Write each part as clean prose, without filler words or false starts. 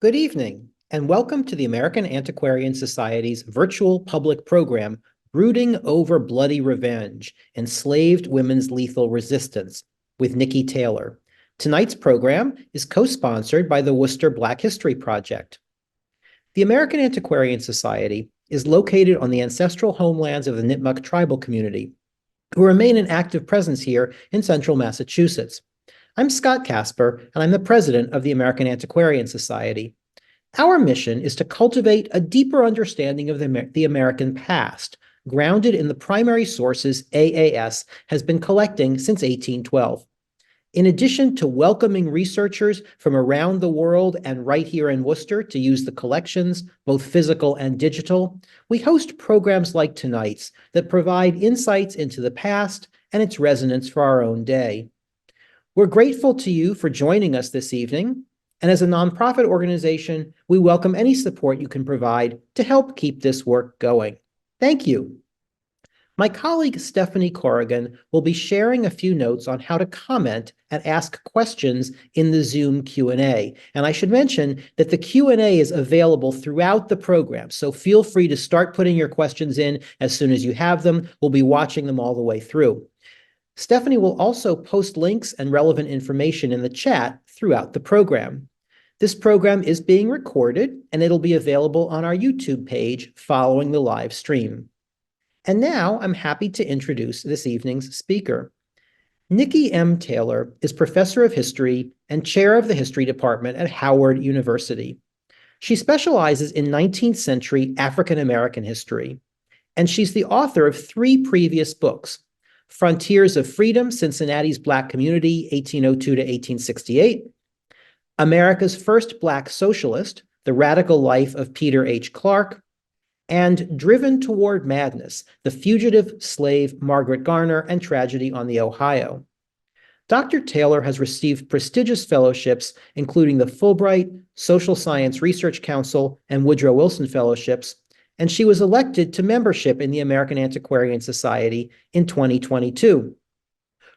Good evening, and welcome to the American Antiquarian Society's virtual public program, Brooding Over Bloody Revenge, Enslaved Women's Lethal Resistance, with Nikki Taylor. Tonight's program is co-sponsored by the Worcester Black History Project. The American Antiquarian Society is located on the ancestral homelands of the Nipmuc tribal community, who remain an active presence here in central Massachusetts. I'm Scott Casper, and I'm the president of the American Antiquarian Society. Our mission is to cultivate a deeper understanding of the American past, grounded in the primary sources AAS has been collecting since 1812. In addition to welcoming researchers from around the world and right here in Worcester to use the collections, both physical and digital, we host programs like tonight's that provide insights into the past and its resonance for our own day. We're grateful to you for joining us this evening, and as a nonprofit organization, we welcome any support you can provide to help keep this work going. Thank you. My colleague Stephanie Corrigan will be sharing a few notes on how to comment and ask questions in the Zoom Q&A. And I should mention that the Q&A is available throughout the program, so feel free to start putting your questions in as soon as you have them. We'll be watching them all the way through. Stephanie will also post links and relevant information in the chat throughout the program. This program is being recorded, and it'll be available on our YouTube page following the live stream. And now I'm happy to introduce this evening's speaker. Nikki M. Taylor is professor of history and chair of the history department at Howard University. She specializes in 19th century African American history, and she's the author of 3 previous books: Frontiers of Freedom, Cincinnati's Black Community, 1802 to 1868, America's First Black Socialist, The Radical Life of Peter H. Clark, and Driven Toward Madness, The Fugitive Slave Margaret Garner and Tragedy on the Ohio. Dr. Taylor has received prestigious fellowships, including the Fulbright, Social Science Research Council, and Woodrow Wilson Fellowships, and she was elected to membership in the American Antiquarian Society in 2022.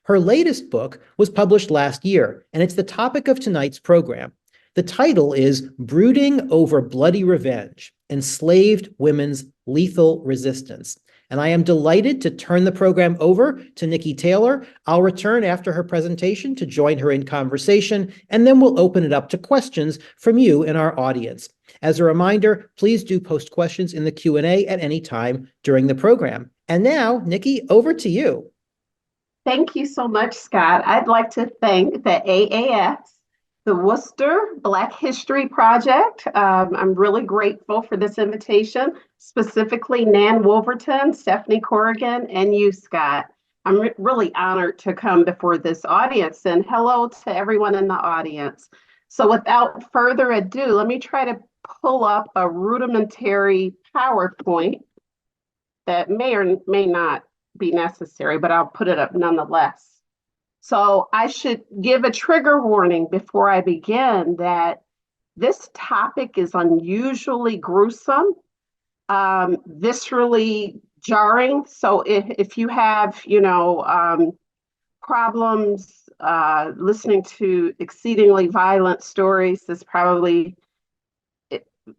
Her latest book was published last year, and it's the topic of tonight's program. The title is Brooding Over Bloody Revenge, Enslaved Women's Lethal Resistance. And I am delighted to turn the program over to Nikki Taylor. I'll return after her presentation to join her in conversation, and then we'll open it up to questions from you in our audience. As a reminder, please do post questions in the Q&A at any time during the program. And now, Nikki, over to you. Thank you so much, Scott. I'd like to thank the AAS, the Worcester Black History Project. I'm really grateful for this invitation, specifically Nan Wolverton, Stephanie Corrigan, and you, Scott. I'm really honored to come before this audience, and hello to everyone in the audience. So without further ado, let me try to pull up a rudimentary PowerPoint that may or may not be necessary, but I'll put it up nonetheless. So I should give a trigger warning before I begin that this topic is unusually gruesome, viscerally jarring. So if you have, problems listening to exceedingly violent stories, this probably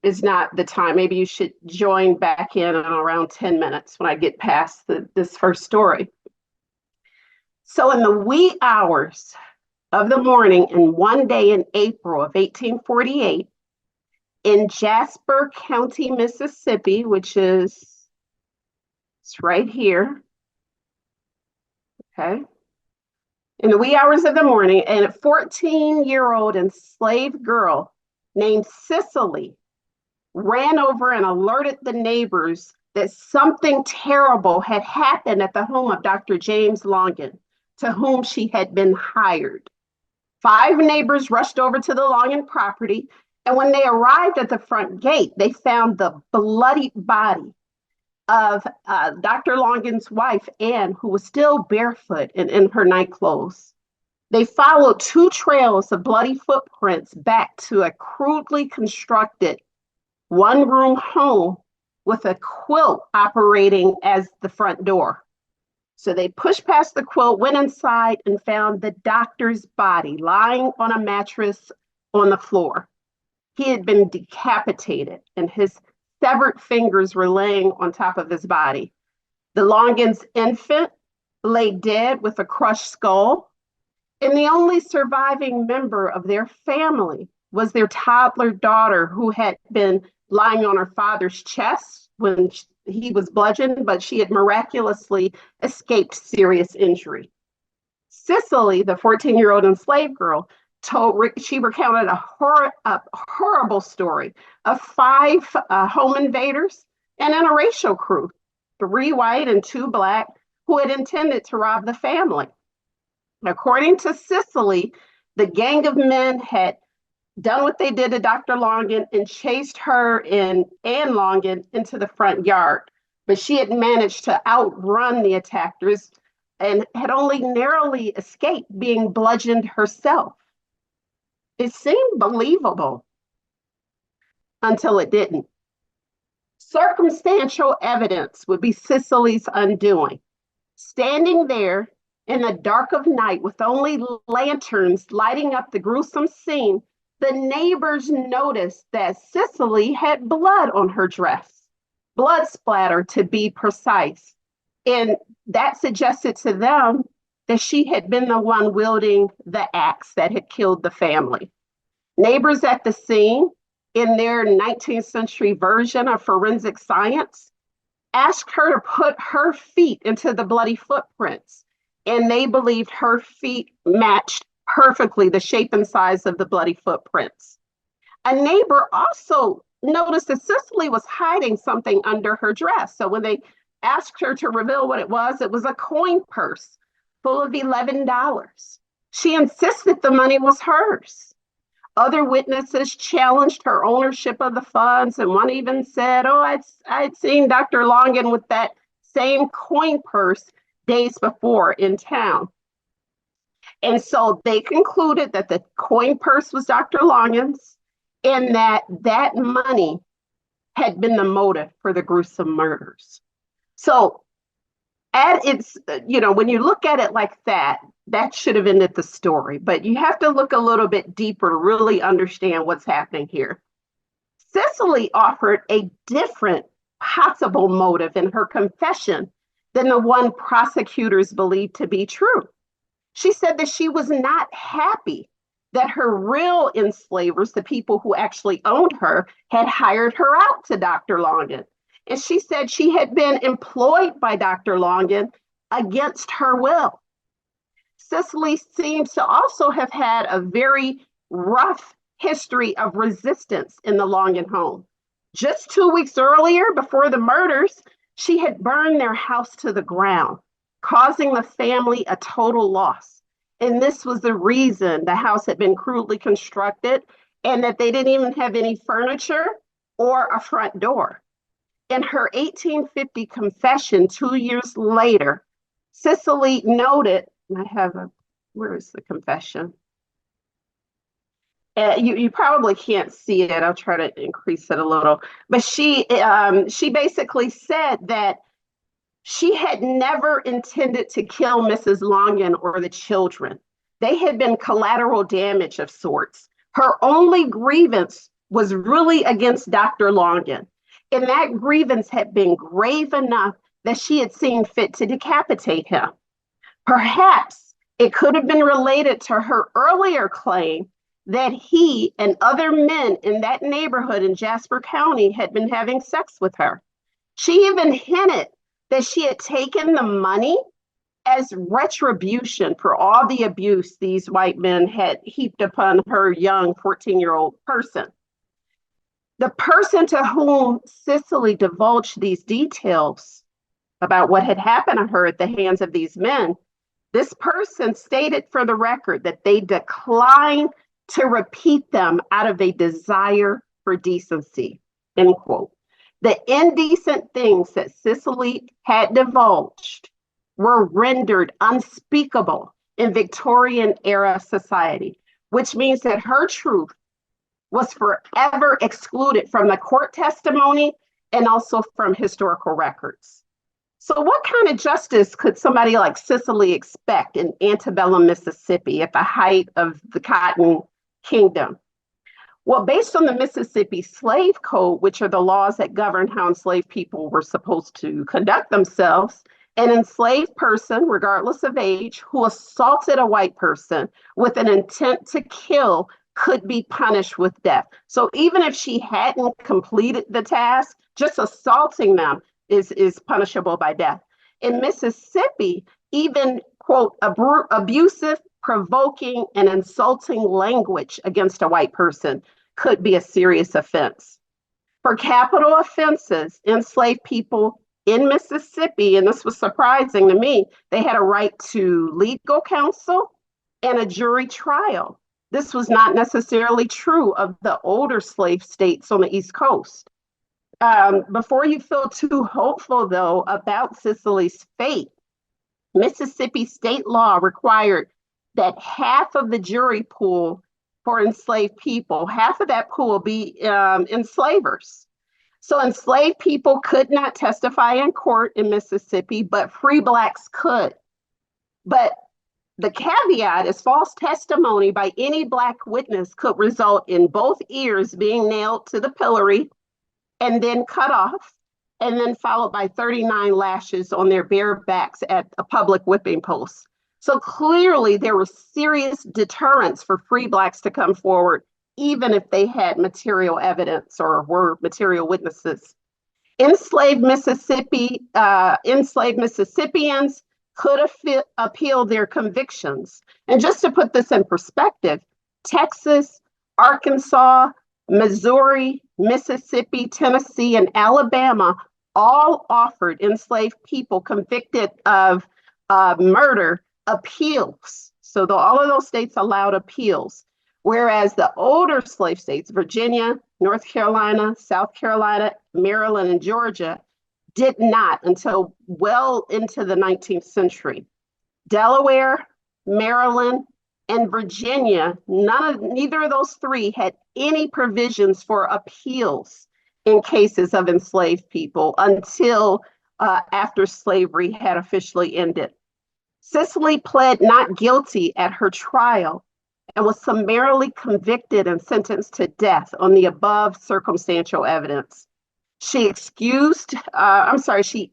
is not the time. Maybe you should join back in around 10 minutes when I get past this first story. So in the wee hours of the morning and one day in April of 1848, in Jasper County, Mississippi, which is it's right here, okay? In the wee hours of the morning, and a 14-year-old enslaved girl named Cicely ran over and alerted the neighbors that something terrible had happened at the home of Dr. James Longan, to whom she had been hired. 5 neighbors rushed over to the Longan property, and when they arrived at the front gate, they found the bloody body of Dr. Longan's wife, Anne, who was still barefoot and in her night clothes. They followed 2 trails of bloody footprints back to a crudely constructed one-room home with a quilt operating as the front door. So they pushed past the quilt, went inside, and found the doctor's body lying on a mattress on the floor. He had been decapitated, and his severed fingers were laying on top of his body. The Longins' infant lay dead with a crushed skull, and the only surviving member of their family was their toddler daughter, who had been lying on her father's chest when he was bludgeoned, but she had miraculously escaped serious injury. Cicely, the 14-year-old enslaved girl, she recounted a horrible story of 5 home invaders and an interracial crew, 3 white and 2 black, who had intended to rob the family. According to Cicely, the gang of men had done what they did to Dr. Longin and chased her and Ann Longin into the front yard. But she had managed to outrun the attackers and had only narrowly escaped being bludgeoned herself. It seemed believable until it didn't. Circumstantial evidence would be Cicely's undoing. Standing there in the dark of night with only lanterns lighting up the gruesome scene, the neighbors noticed that Cicely had blood on her dress, blood splatter to be precise. And that suggested to them that she had been the one wielding the axe that had killed the family. Neighbors at the scene, in their 19th century version of forensic science, asked her to put her feet into the bloody footprints, and they believed her feet matched perfectly the shape and size of the bloody footprints. A neighbor also noticed that Cicely was hiding something under her dress. So when they asked her to reveal what it was a coin purse full of $11. She insisted the money was hers. Other witnesses challenged her ownership of the funds, and one even said, I'd seen Dr. Longin with that same coin purse days before in town. And so they concluded that the coin purse was Dr. Longin's and that money had been the motive for the gruesome murders. So when you look at it like that, that should have ended the story. But you have to look a little bit deeper to really understand what's happening here. Cicely offered a different possible motive in her confession than the one prosecutors believed to be true. She said that she was not happy that her real enslavers, the people who actually owned her, had hired her out to Dr. Longin. And she said she had been employed by Dr. Longin against her will. Cicely seems to also have had a very rough history of resistance in the Longin home. Just 2 weeks earlier, before the murders, she had burned their house to the ground, causing the family a total loss. And this was the reason the house had been crudely constructed and that they didn't even have any furniture or a front door. In her 1850 confession 2 years later, Cicely noted, where is the confession? You probably can't see it. I'll try to increase it a little. But she basically said that she had never intended to kill Mrs. Longin or the children. They had been collateral damage of sorts. Her only grievance was really against Dr. Longin. And that grievance had been grave enough that she had seen fit to decapitate him. Perhaps it could have been related to her earlier claim that he and other men in that neighborhood in Jasper County had been having sex with her. She even hinted that she had taken the money as retribution for all the abuse these white men had heaped upon her young 14-year-old person. The person to whom Cicely divulged these details about what had happened to her at the hands of these men, this person stated for the record that they declined to repeat them out of a desire for decency, end quote. The indecent things that Cicely had divulged were rendered unspeakable in Victorian era society, which means that her truth was forever excluded from the court testimony and also from historical records. So what kind of justice could somebody like Cicely expect in antebellum Mississippi at the height of the Cotton Kingdom? Well, based on the Mississippi Slave Code, which are the laws that govern how enslaved people were supposed to conduct themselves, an enslaved person, regardless of age, who assaulted a white person with an intent to kill could be punished with death. So even if she hadn't completed the task, just assaulting them is punishable by death. In Mississippi, even, quote, abusive, provoking, and insulting language against a white person could be a serious offense. For capital offenses, enslaved people in Mississippi, and this was surprising to me, they had a right to legal counsel and a jury trial. This was not necessarily true of the older slave states on the East Coast. Before you feel too hopeful, though, about Cicely's fate, Mississippi state law required that half of the jury pool for enslaved people, half of that pool be enslavers. So enslaved people could not testify in court in Mississippi, but free Blacks could. But the caveat is false testimony by any Black witness could result in both ears being nailed to the pillory and then cut off, and then followed by 39 lashes on their bare backs at a public whipping post. So clearly there was serious deterrence for free Blacks to come forward, even if they had material evidence or were material witnesses. Enslaved Mississippians could appeal their convictions. And just to put this in perspective, Texas, Arkansas, Missouri, Mississippi, Tennessee, and Alabama all offered enslaved people convicted of murder appeals. So all of those states allowed appeals, whereas the older slave states, Virginia, North Carolina, South Carolina, Maryland, and Georgia, did not until well into the 19th century. Delaware, Maryland, and Virginia, neither of those three had any provisions for appeals in cases of enslaved people until after slavery had officially ended. Cicely pled not guilty at her trial and was summarily convicted and sentenced to death on the above circumstantial evidence. She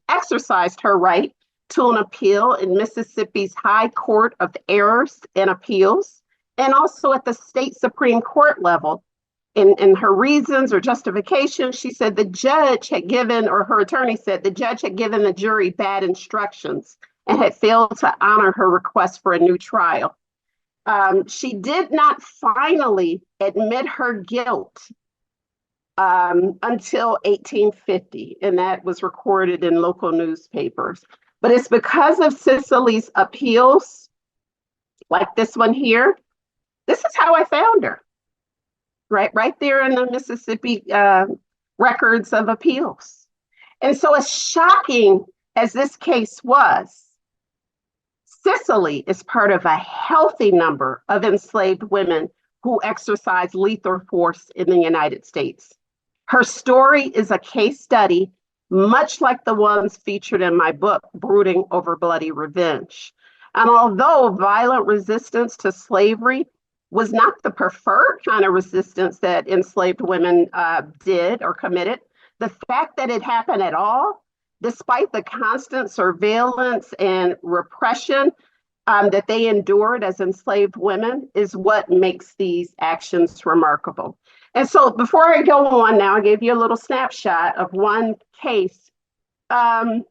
exercised her right to an appeal in Mississippi's High Court of Errors and Appeals, and also at the state Supreme Court level. In her reasons or justification, she said the judge had given, or her attorney said the judge had given the jury bad instructions and had failed to honor her request for a new trial. She did not finally admit her guilt until 1850, and that was recorded in local newspapers. But it's because of Cicely's appeals, like this one here. This is how I found her, right there in the Mississippi records of appeals. And so as shocking as this case was, Cicely is part of a healthy number of enslaved women who exercise lethal force in the United States. Her story is a case study, much like the ones featured in my book, Brooding Over Bloody Revenge. And although violent resistance to slavery was not the preferred kind of resistance that enslaved women did or committed, the fact that it happened at all, despite the constant surveillance and repression that they endured as enslaved women, is what makes these actions remarkable. And so before I go on now, I gave you a little snapshot of one case. Let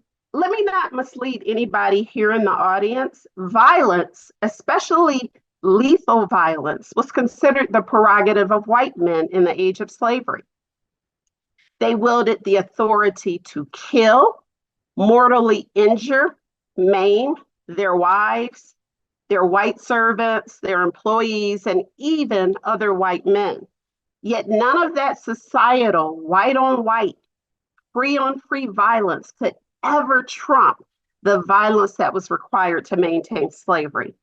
me not mislead anybody here in the audience. Violence, especially lethal violence, was considered the prerogative of white men in the age of slavery. They wielded the authority to kill, mortally injure, maim their wives, their white servants, their employees, and even other white men. Yet none of that societal white on white, free on free violence could ever trump the violence that was required to maintain slavery.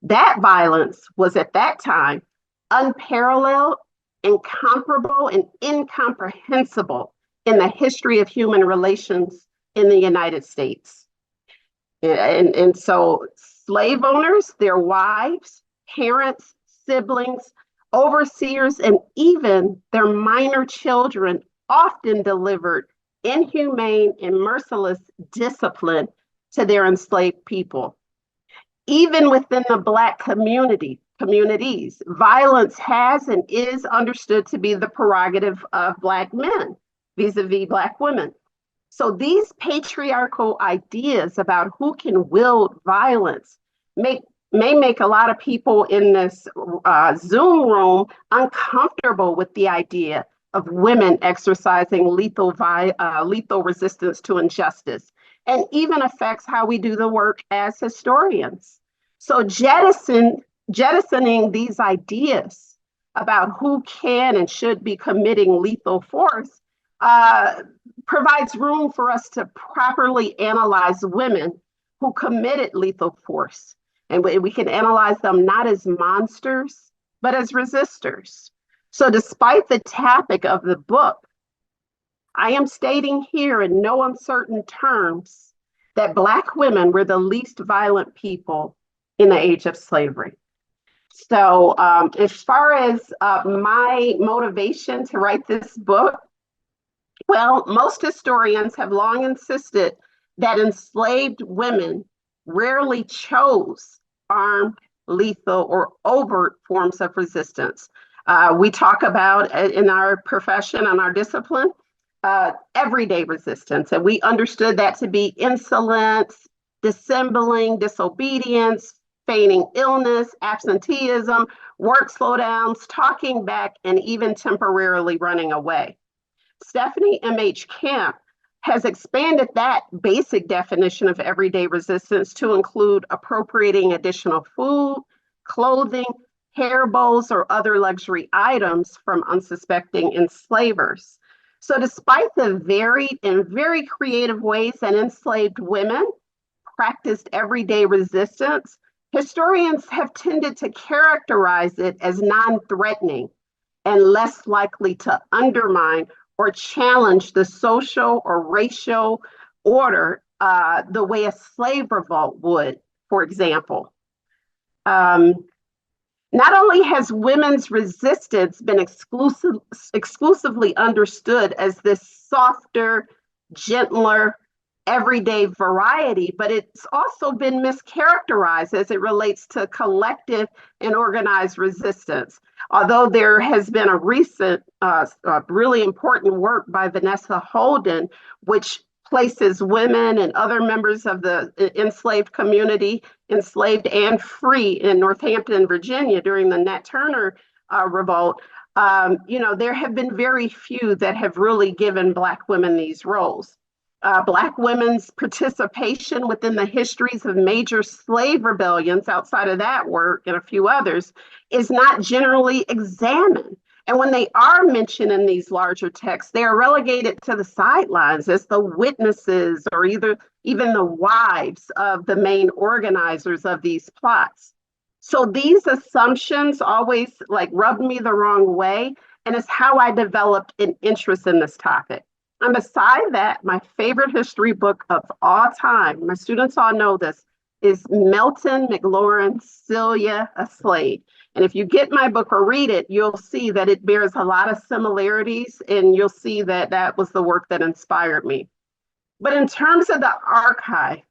That violence was at that time unparalleled, incomparable, and incomprehensible in the history of human relations in the United States. And so slave owners, their wives, parents, siblings, overseers, and even their minor children often delivered inhumane and merciless discipline to their enslaved people. Even within the Black communities, violence has and is understood to be the prerogative of Black men vis-a-vis Black women. So these patriarchal ideas about who can wield violence may make a lot of people in this Zoom room uncomfortable with the idea of women exercising lethal resistance to injustice, and even affects how we do the work as historians. So jettisoning these ideas about who can and should be committing lethal force provides room for us to properly analyze women who committed lethal force. And we can analyze them not as monsters, but as resistors. So despite the topic of the book, I am stating here in no uncertain terms that Black women were the least violent people in the age of slavery. So as far as my motivation to write this book, well, most historians have long insisted that enslaved women rarely chose armed, lethal, or overt forms of resistance. We talk about in our profession and our discipline, everyday resistance, and we understood that to be insolence, dissembling, disobedience, feigning illness, absenteeism, work slowdowns, talking back, and even temporarily running away. Stephanie M.H. Camp has expanded that basic definition of everyday resistance to include appropriating additional food, clothing, hair bows, or other luxury items from unsuspecting enslavers. So despite the varied and very creative ways that enslaved women practiced everyday resistance, historians have tended to characterize it as non-threatening and less likely to undermine or challenge the social or racial order the way a slave revolt would, for example. Not only has women's resistance been exclusively understood as this softer, gentler, everyday variety, but it's also been mischaracterized as it relates to collective and organized resistance. Although there has been a recent, really important work by Vanessa Holden, which places women and other members of the enslaved community, enslaved and free, in Northampton, Virginia during the Nat Turner revolt. There have been very few that have really given Black women these roles. Black women's participation within the histories of major slave rebellions outside of that work and a few others is not generally examined. And when they are mentioned in these larger texts, they are relegated to the sidelines as the witnesses or even the wives of the main organizers of these plots. So these assumptions always rubbed me the wrong way, and it's how I developed an interest in this topic. And beside that, my favorite history book of all time, my students all know this, is Melton McLaurin's Celia, a Slave. And if you get my book or read it, you'll see that it bears a lot of similarities, and you'll see that that was the work that inspired me. But in terms of the archive,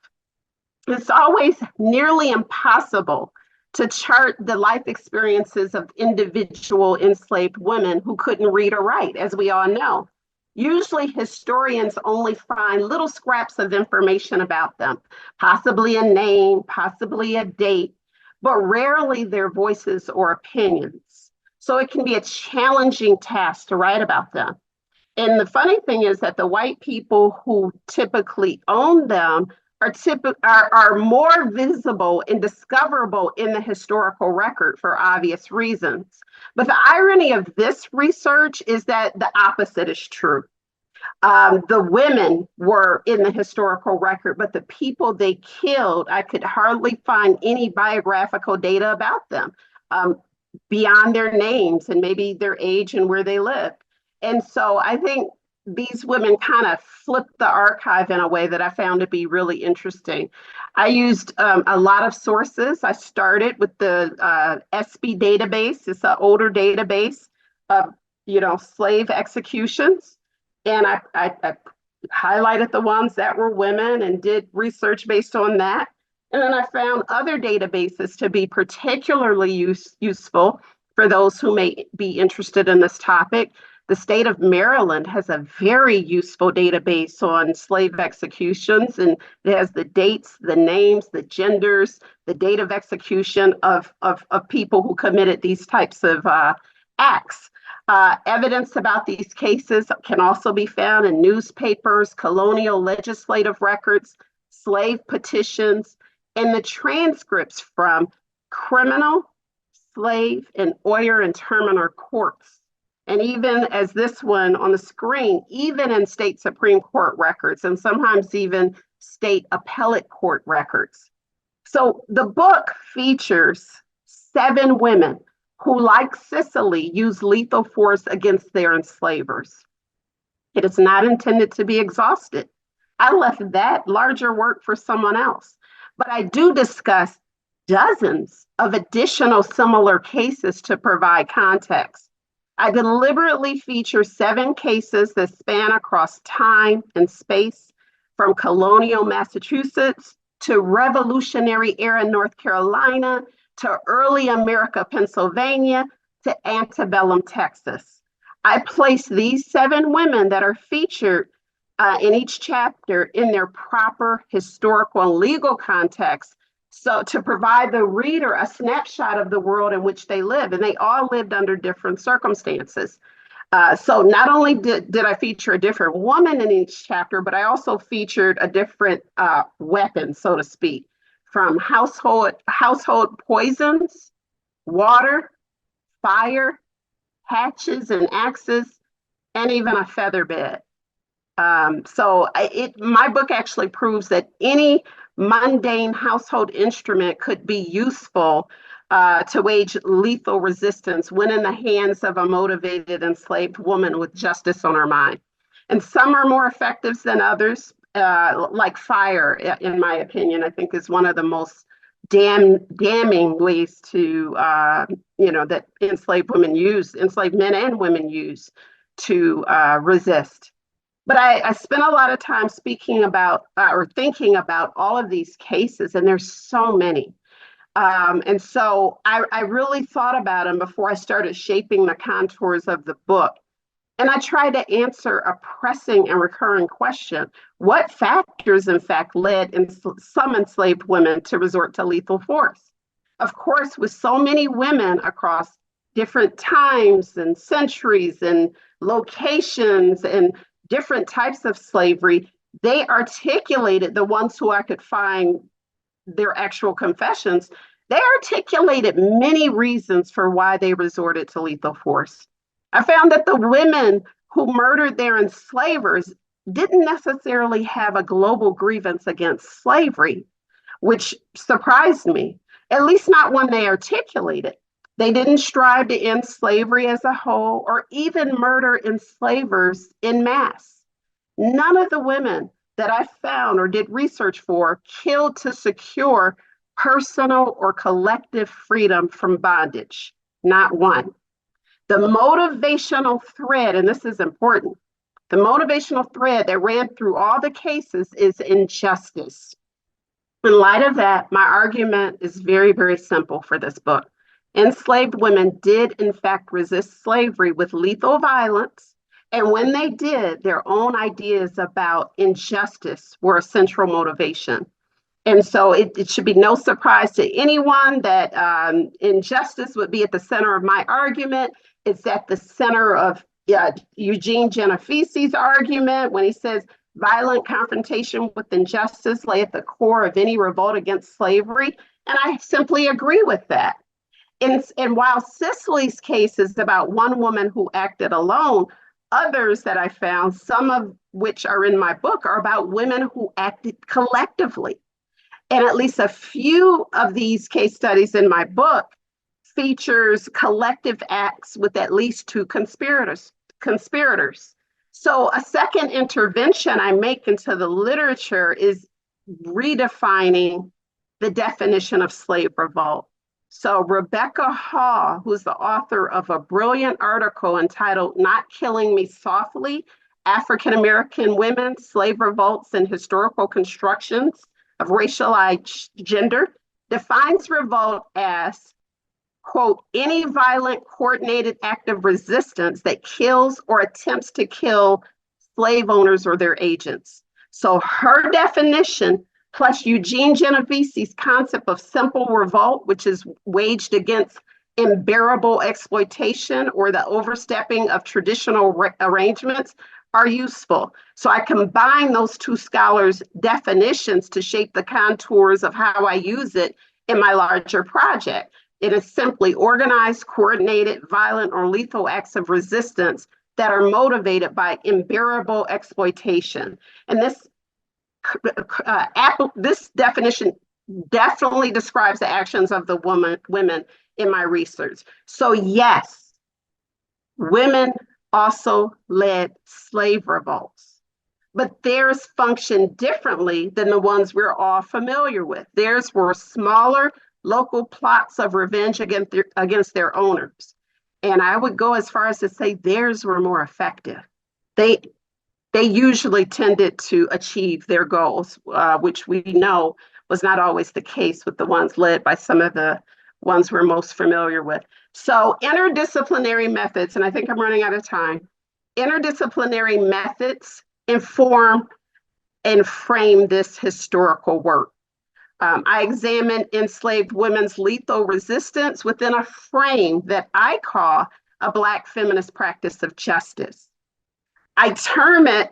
it's always nearly impossible to chart the life experiences of individual enslaved women who couldn't read or write, as we all know. Usually historians only find little scraps of information about them, possibly a name, possibly a date, but rarely their voices or opinions. So it can be a challenging task to write about them. And the funny thing is that the white people who typically own them are more visible and discoverable in the historical record for obvious reasons. But the irony of this research is that the opposite is true. The women were in the historical record, but the people they killed, I could hardly find any biographical data about them beyond their names and maybe their age and where they lived. And so I think these women kind of flipped the archive in a way that I found to be really interesting. I used a lot of sources. I started with the SB database. It's an older database of, slave executions. And I highlighted the ones that were women and did research based on that. And then I found other databases to be particularly useful for those who may be interested in this topic. The state of Maryland has a very useful database on slave executions, and it has the dates, the names, the genders, the date of execution of people who committed these types of acts. Evidence about these cases can also be found in newspapers, colonial legislative records, slave petitions, and the transcripts from criminal, slave, and Oyer and Terminer courts. And even as this one on the screen, even in state Supreme Court records and sometimes even state appellate court records. So the book features 7 women who, like Cicely, used lethal force against their enslavers. It is not intended to be exhausted. I left that larger work for someone else, but I do discuss dozens of additional similar cases to provide context. I deliberately feature 7 cases that span across time and space, from colonial Massachusetts to Revolutionary era North Carolina to early America, Pennsylvania to antebellum Texas. I place these 7 women that are featured in each chapter in their proper historical and legal context, so to provide the reader a snapshot of the world in which they live, and they all lived under different circumstances. So not only did I feature a different woman in each chapter, but I also featured a different weapon, so to speak, from household poisons, water, fire, hatchets and axes, and even a feather bed. My book actually proves that any mundane household instrument could be useful to wage lethal resistance when in the hands of a motivated enslaved woman with justice on her mind. And some are more effective than others, like fire, in my opinion, I think is one of the most damning ways to, that enslaved men and women use to resist. But I spent a lot of time speaking about or thinking about all of these cases, and there's so many. And so I really thought about them before I started shaping the contours of the book. And I tried to answer a pressing and recurring question: what factors, in fact, led some enslaved women to resort to lethal force? Of course, with so many women across different times and centuries and locations and different types of slavery, they articulated, the ones who I could find their actual confessions, they articulated many reasons for why they resorted to lethal force. I found that the women who murdered their enslavers didn't necessarily have a global grievance against slavery, which surprised me, at least not when they articulated. They didn't strive to end slavery as a whole or even murder enslavers en masse. None of the women that I found or did research for killed to secure personal or collective freedom from bondage. Not one. The motivational thread, and this is important, the motivational thread that ran through all the cases is injustice. In light of that, my argument is very, very simple for this book. Enslaved women did, in fact, resist slavery with lethal violence. And when they did, their own ideas about injustice were a central motivation. And so it should be no surprise to anyone that injustice would be at the center of my argument. It's at the center of Eugene Genefese's argument when he says violent confrontation with injustice lay at the core of any revolt against slavery. And I simply agree with that. And while Cicely's case is about one woman who acted alone, others that I found, some of which are in my book, are about women who acted collectively. And at least a few of these case studies in my book features collective acts with at least 2 conspirators. So a second intervention I make into the literature is redefining the definition of slave revolt. So Rebecca Hall, who's the author of a brilliant article entitled Not Killing Me Softly, African American Women, Slave Revolts and Historical Constructions of Racialized Gender, defines revolt as, quote, any violent coordinated act of resistance that kills or attempts to kill slave owners or their agents. So her definition, plus Eugene Genovese's concept of simple revolt, which is waged against unbearable exploitation or the overstepping of traditional arrangements, are useful. So I combine those two scholars' definitions to shape the contours of how I use it in my larger project. It is simply organized, coordinated, violent, or lethal acts of resistance that are motivated by unbearable exploitation. And this definition definitely describes the actions of the women in my research. So yes, women also led slave revolts, but theirs functioned differently than the ones we're all familiar with. Theirs were smaller local plots of revenge against their owners. And I would go as far as to say theirs were more effective. They usually tended to achieve their goals, which we know was not always the case with the ones led by some of the ones we're most familiar with. So interdisciplinary methods, and I think I'm running out of time, interdisciplinary methods inform and frame this historical work. I examined enslaved women's lethal resistance within a frame that I call a Black feminist practice of justice. I term it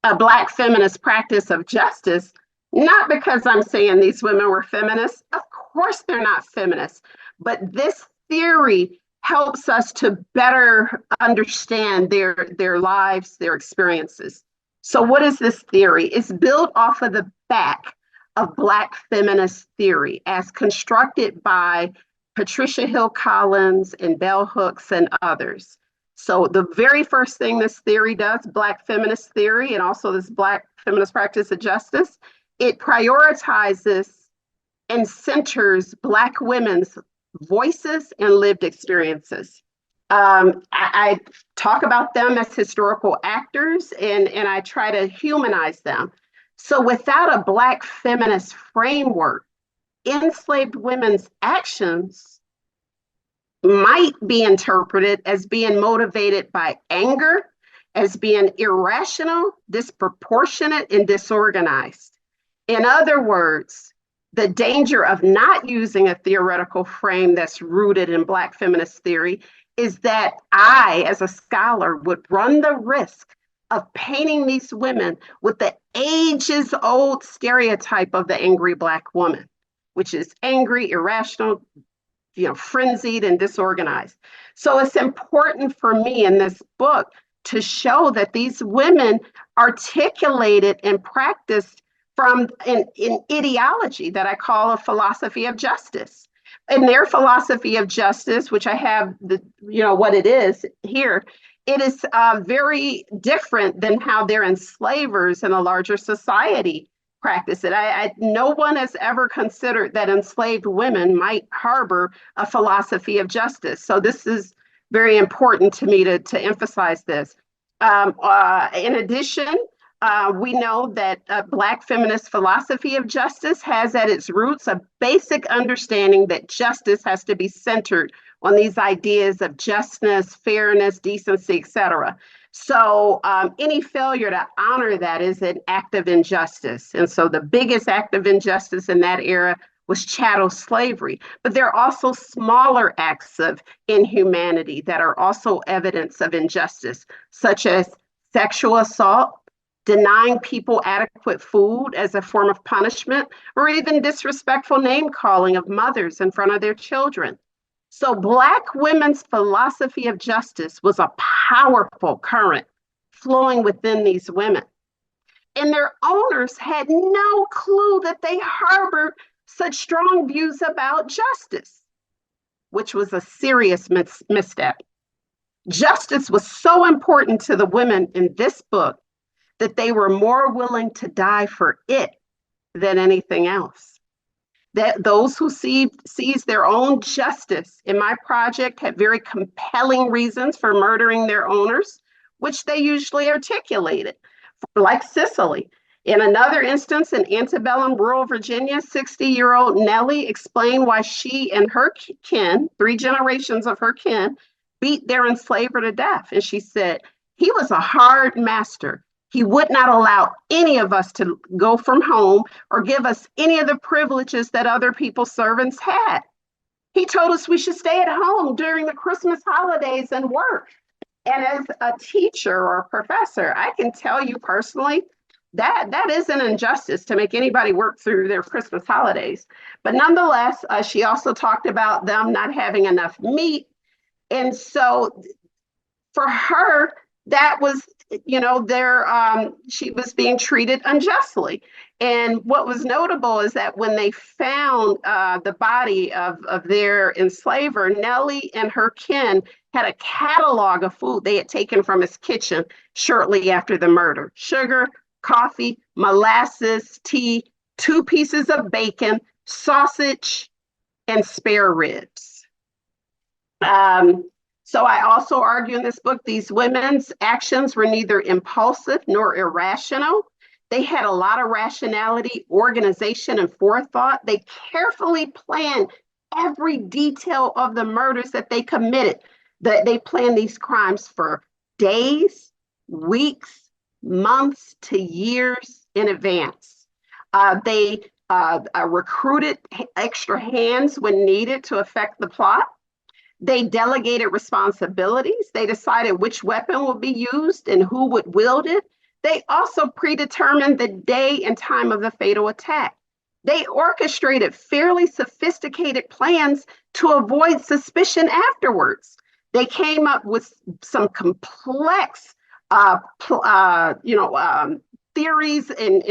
a Black feminist practice of justice, not because I'm saying these women were feminists. Of course they're not feminists, but this theory helps us to better understand their lives, their experiences. So what is this theory? It's built off of the back of Black feminist theory as constructed by Patricia Hill Collins and Bell Hooks and others. So the very first thing this theory does, Black feminist theory, and also this Black feminist practice of justice, it prioritizes and centers Black women's voices and lived experiences. I talk about them as historical actors, and I try to humanize them. So without a Black feminist framework, enslaved women's actions might be interpreted as being motivated by anger, as being irrational, disproportionate, and disorganized. In other words, the danger of not using a theoretical frame that's rooted in Black feminist theory is that I, as a scholar, would run the risk of painting these women with the ages-old stereotype of the angry Black woman, which is angry, irrational, frenzied, and disorganized. So it's important for me in this book to show that these women articulated and practiced from an ideology that I call a philosophy of justice. And their philosophy of justice, which I have what it is here, it is very different than how their enslavers in a larger society practice it. No one has ever considered that enslaved women might harbor a philosophy of justice. So this is very important to me to emphasize this. In addition, we know that a Black feminist philosophy of justice has at its roots a basic understanding that justice has to be centered on these ideas of justness, fairness, decency, etc. So any failure to honor that is an act of injustice. And so the biggest act of injustice in that era was chattel slavery. But there are also smaller acts of inhumanity that are also evidence of injustice, such as sexual assault, denying people adequate food as a form of punishment, or even disrespectful name calling of mothers in front of their children. So Black women's philosophy of justice was a powerful current flowing within these women. And their owners had no clue that they harbored such strong views about justice, which was a serious misstep. Justice was so important to the women in this book that they were more willing to die for it than anything else. That those who seize their own justice in my project had very compelling reasons for murdering their owners, which they usually articulated, like Cicely. In another instance, in antebellum rural Virginia, 60-year-old Nellie explained why she and her kin, 3 generations of her kin, beat their enslaver to death. And she said, he was a hard master. He would not allow any of us to go from home or give us any of the privileges that other people's servants had. He told us we should stay at home during the Christmas holidays and work. And as a teacher or a professor, I can tell you personally that is an injustice to make anybody work through their Christmas holidays. But nonetheless, she also talked about them not having enough meat. And so for her, that was, she was being treated unjustly. And what was notable is that when they found the body of their enslaver, Nellie and her kin had a catalog of food they had taken from his kitchen shortly after the murder: sugar, coffee, molasses, tea, 2 pieces of bacon, sausage, and spare ribs. So I also argue in this book, these women's actions were neither impulsive nor irrational. They had a lot of rationality, organization, and forethought. They carefully planned every detail of the murders that they committed. They planned these crimes for days, weeks, months to years in advance. They recruited extra hands when needed to affect the plot. They delegated responsibilities. They decided which weapon would be used and who would wield it. They also predetermined the day and time of the fatal attack. They orchestrated fairly sophisticated plans to avoid suspicion afterwards. They came up with some complex theories and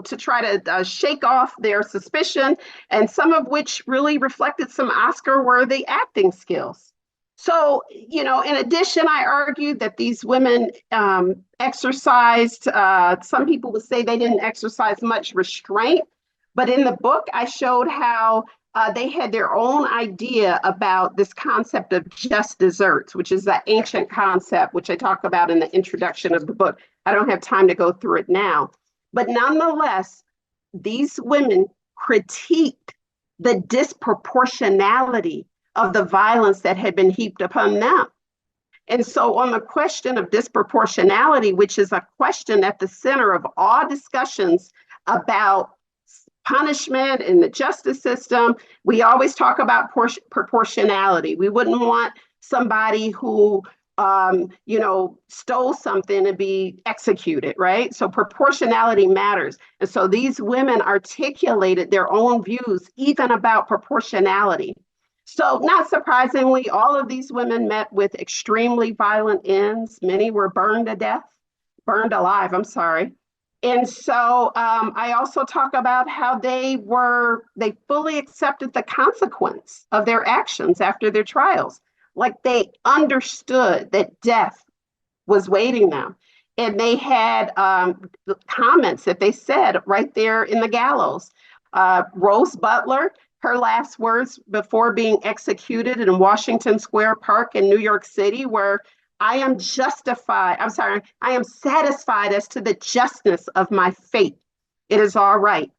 to try to shake off their suspicion, and some of which really reflected some Oscar-worthy acting skills. So, in addition, I argued that these women exercised, some people would say they didn't exercise much restraint, but in the book, I showed how they had their own idea about this concept of just desserts, which is that ancient concept, which I talk about in the introduction of the book. I don't have time to go through it now. But nonetheless, these women critiqued the disproportionality of the violence that had been heaped upon them. And so on the question of disproportionality, which is a question at the center of all discussions about punishment in the justice system, we always talk about proportionality. We wouldn't want somebody who stole something to be executed, right? So proportionality matters. And so these women articulated their own views even about proportionality. So not surprisingly, all of these women met with extremely violent ends. Many were burned alive, I'm sorry. And so I also talk about how they fully accepted the consequence of their actions after their trials. Like they understood that death was waiting them. And they had comments that they said right there in the gallows. Rose Butler, her last words before being executed in Washington Square Park in New York City were, I am satisfied as to the justness of my fate. It is all right.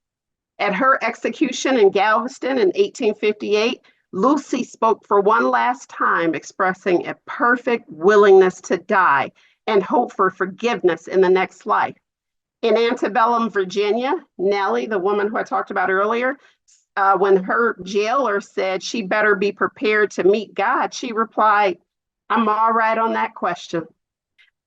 At her execution in Galveston in 1858, Lucy spoke for one last time, expressing a perfect willingness to die and hope for forgiveness in the next life. In antebellum Virginia, Nellie, the woman who I talked about earlier, when her jailer said she better be prepared to meet God, she replied, I'm all right on that question.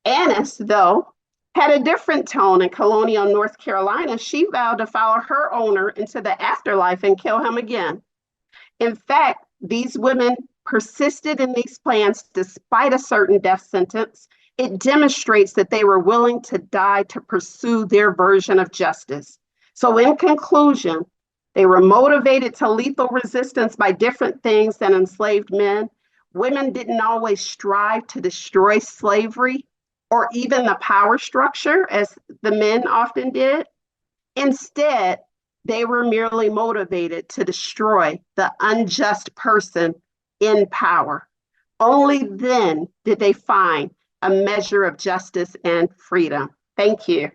Annis, though, had a different tone in colonial North Carolina. She vowed to follow her owner into the afterlife and kill him again. In fact, these women persisted in these plans despite a certain death sentence. It demonstrates that they were willing to die to pursue their version of justice. So in conclusion, they were motivated to lethal resistance by different things than enslaved men. women didn't always strive to destroy slavery or even the power structure as the men often did. Instead, they were merely motivated to destroy the unjust person in power. Only then did they find a measure of justice and freedom. Thank you.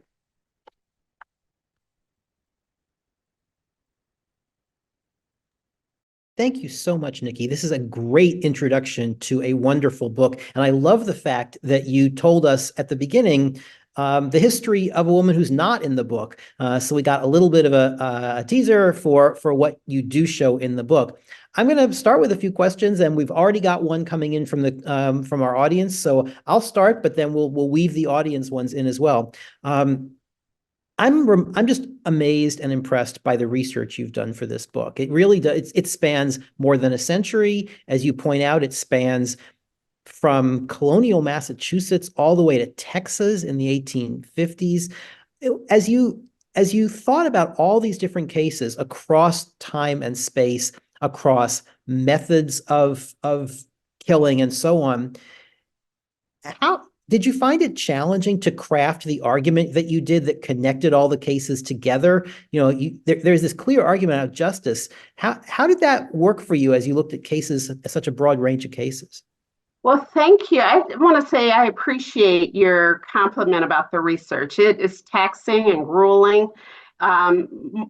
Thank you so much, Nikki. This is a great introduction to a wonderful book. And I love the fact that you told us at the beginning the history of a woman who's not in the book. So we got a little bit of a teaser for what you do show in the book. I'm going to start with a few questions, and we've already got one coming in from our audience. So I'll start, but then we'll weave the audience ones in as well. I'm just amazed and impressed by the research you've done for this book. It really does. It spans more than a century. As you point out, it spans from colonial Massachusetts all the way to Texas in the 1850s. As you thought about all these different cases across time and space, across methods of killing and so on, how did you find it challenging to craft the argument that you did that connected all the cases together? You know, there's this clear argument of justice. How did that work for you as you looked at cases, such a broad range of cases? Well, thank you. I want to say I appreciate your compliment about the research. It is taxing and grueling,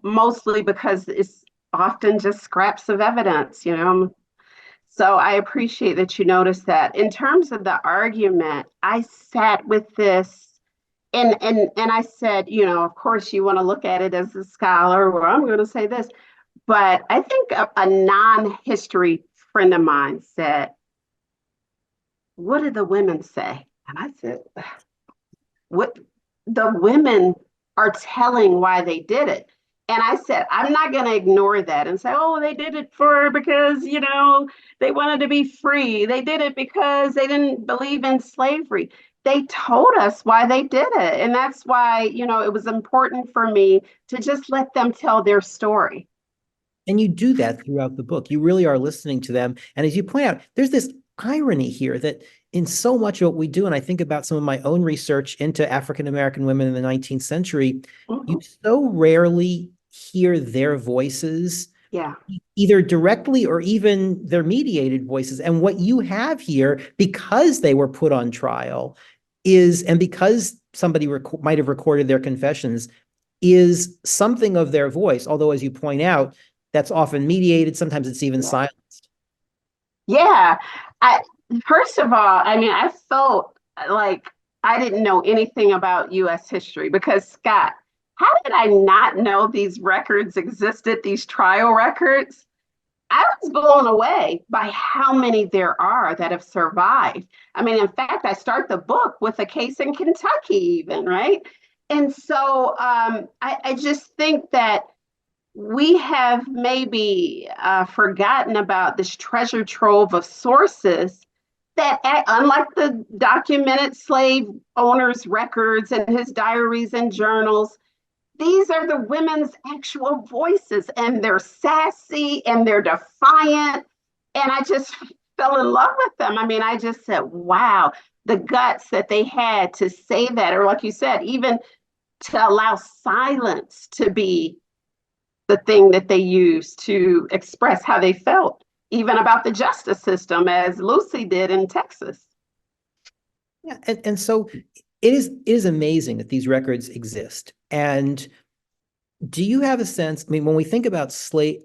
mostly because it's often just scraps of evidence, you know. So I appreciate that you noticed that. In terms of the argument, I sat with this and I said, you know, of course you want to look at it as a scholar, or I'm going to say this, but I think a non-history friend of mine said, what did the women say? And I said, what the women are telling why they did it. And I said, I'm not going to ignore that and say, oh, they did it because, you know, they wanted to be free. They did it because they didn't believe in slavery. They told us why they did it. And that's why, you know, it was important for me to just let them tell their story. And you do that throughout the book. You really are listening to them. And as you point out, there's this irony here that in so much of what we do, and I think about some of my own research into African American women in the 19th century, you so rarely hear their voices, either directly or even their mediated voices. And what you have here, because they were put on trial, and because somebody might have recorded their confessions, is something of their voice. Although, as you point out, that's often mediated. Sometimes it's even silenced. Yeah. First of all, I mean, I felt like I didn't know anything about U.S. history because, Scott, how did I not know these records existed, these trial records? I was blown away by how many there are that have survived. I mean, in fact, I start the book with a case in Kentucky, even, right? And so I just think that we have maybe forgotten about this treasure trove of sources that, unlike the documented slave owners' records and his diaries and journals, these are the women's actual voices, and they're sassy and they're defiant. And I just fell in love with them. I mean, I just said, wow, the guts that they had to say that, or like you said, even to allow silence to be the thing that they used to express how they felt, even about the justice system, as Lucy did in Texas. Yeah, and so it is amazing that these records exist. And do you have a sense? I mean, when we think about slave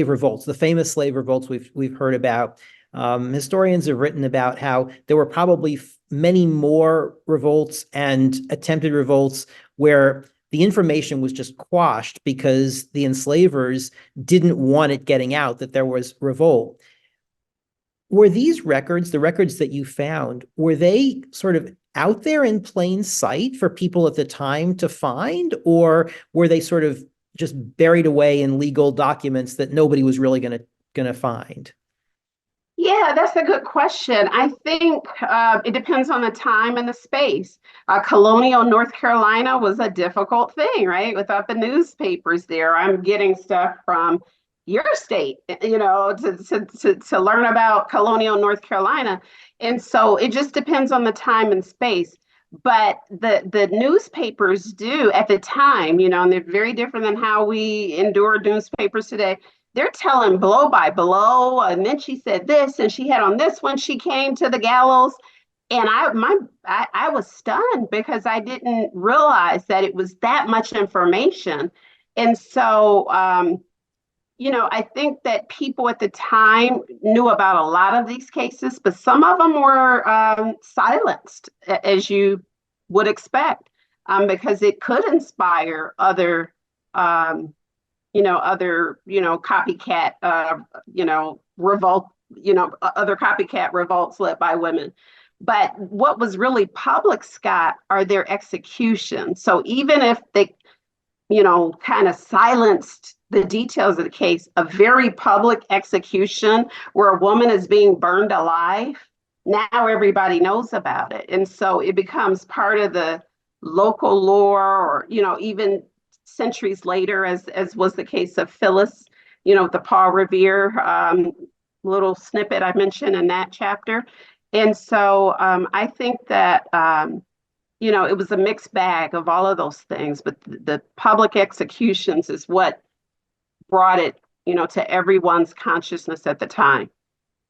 revolts, the famous slave revolts we've heard about, historians have written about how there were probably many more revolts and attempted revolts where the information was just quashed because the enslavers didn't want it getting out that there was revolt. Were these records, the records that you found, were they sort of out there in plain sight for people at the time to find, or were they sort of just buried away in legal documents that nobody was really going to find? Yeah, that's a good question. I think it depends on the time and the space. Colonial North Carolina was a difficult thing, right? Without the newspapers there, I'm getting stuff from your state, to learn about colonial North Carolina. And so it just depends on the time and space. But the newspapers do at the time, and they're very different than how we endure newspapers today. They're telling blow by blow, and then she said this, and she had on this when she came to the gallows. And I was stunned because I didn't realize that it was that much information. And so I think that people at the time knew about a lot of these cases, but some of them were silenced, as you would expect, because it could inspire copycat, revolt, other copycat revolts led by women. But what was really public, Scott, are their executions. So even if they, kind of silenced the details of the case, a very public execution where a woman is being burned alive, now everybody knows about it. And so it becomes part of the local lore, or, even centuries later, as was the case of Phyllis, the Paul Revere little snippet I mentioned in that chapter. And so I think that it was a mixed bag of all of those things, but the public executions is what brought it, to everyone's consciousness at the time.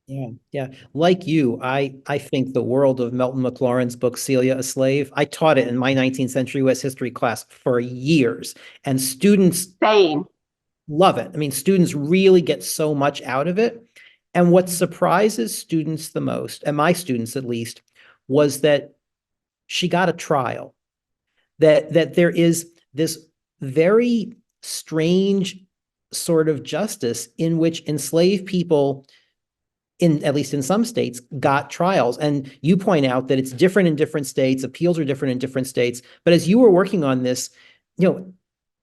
Yeah, yeah. Like you, I think the world of Melton McLaurin's book, Celia, a Slave. I taught it in my 19th century U.S. history class for years, and students Same. love it. I mean, students really get so much out of it. And what surprises students the most, and my students at least, was that she got a trial. That there is this very strange sort of justice in which enslaved people, at least in some states, got trials. And you point out that it's different in different states, appeals are different in different states. But as you were working on this,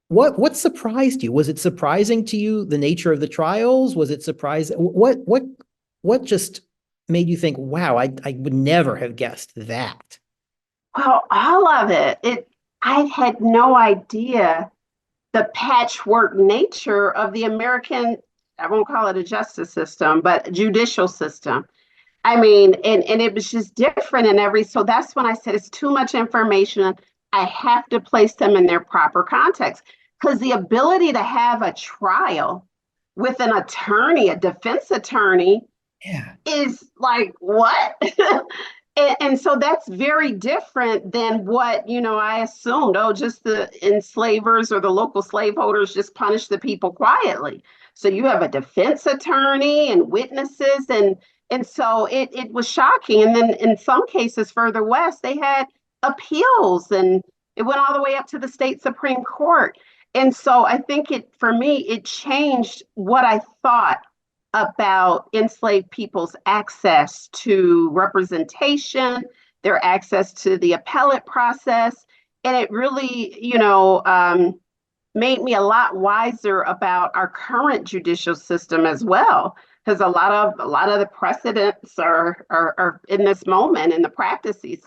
what surprised you? Was it surprising to you, the nature of the trials? Was it surprising? What just made you think, wow, I would never have guessed that? Well, all of it. I had no idea the patchwork nature of the American, I won't call it a justice system, but judicial system. I mean, and it was just different in so that's when I said it's too much information. I have to place them in their proper context, because the ability to have a trial with an attorney, a defense attorney, Yeah. is like, what? And so that's very different than what, I assumed. Oh, just the enslavers or the local slaveholders just punish the people quietly. So you have a defense attorney and witnesses, and so it was shocking. And then in some cases further west, they had appeals, and it went all the way up to the state Supreme Court. And so I think for me, it changed what I thought about enslaved people's access to representation, their access to the appellate process. And it really, made me a lot wiser about our current judicial system as well. Because a lot of the precedents are in this moment in the practices.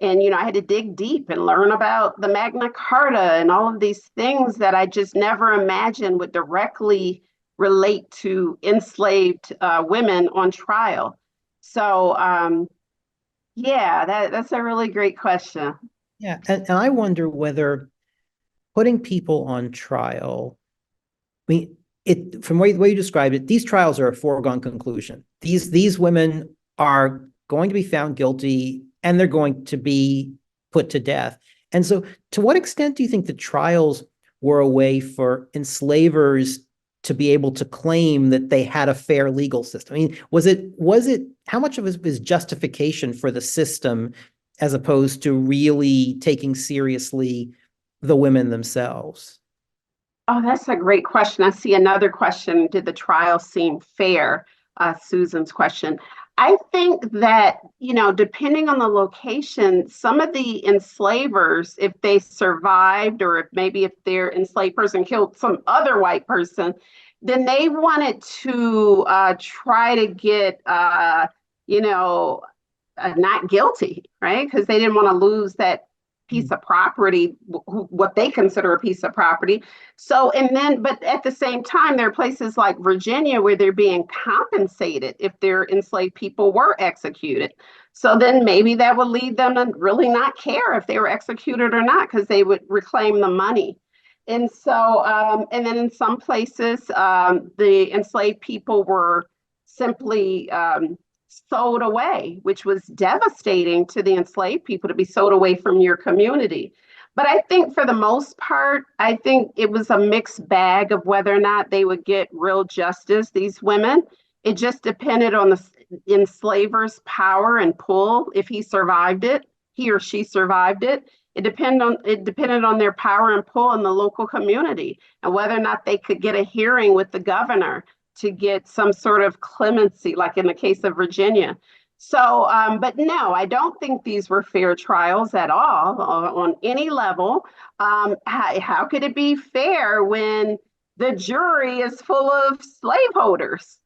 And, I had to dig deep and learn about the Magna Carta and all of these things that I just never imagined would directly relate to enslaved women on trial. So, yeah, that's a really great question. Yeah. And I wonder whether putting people on trial, I mean, from the way you described it, these trials are a foregone conclusion. These women are going to be found guilty and they're going to be put to death. And so to what extent do you think the trials were a way for enslavers to be able to claim that they had a fair legal system? I mean, was it how much of it was justification for the system as opposed to really taking seriously the women themselves? Oh, that's a great question. I see another question. Did the trial seem fair? Susan's question. I think that, depending on the location, some of the enslavers, if they survived, or if their enslaved person killed some other white person, then they wanted to try to get, not guilty, right? Because they didn't want to lose that piece of property, what they consider a piece of property. So, and then, but at the same time, there are places like Virginia where they're being compensated if their enslaved people were executed. So then maybe that would lead them to really not care if they were executed or not, because they would reclaim the money. And so, and then in some places, the enslaved people were simply sold away, which was devastating to the enslaved people to be sold away from your community. But I think for the most part, I think it was a mixed bag of whether or not they would get real justice, these women. It just depended on the enslaver's power and pull. If he survived it, he or she survived it. It depended on their power and pull in the local community and whether or not they could get a hearing with the governor to get some sort of clemency, like in the case of Virginia. So, but no, I don't think these were fair trials at all on any level. How could it be fair when the jury is full of slaveholders?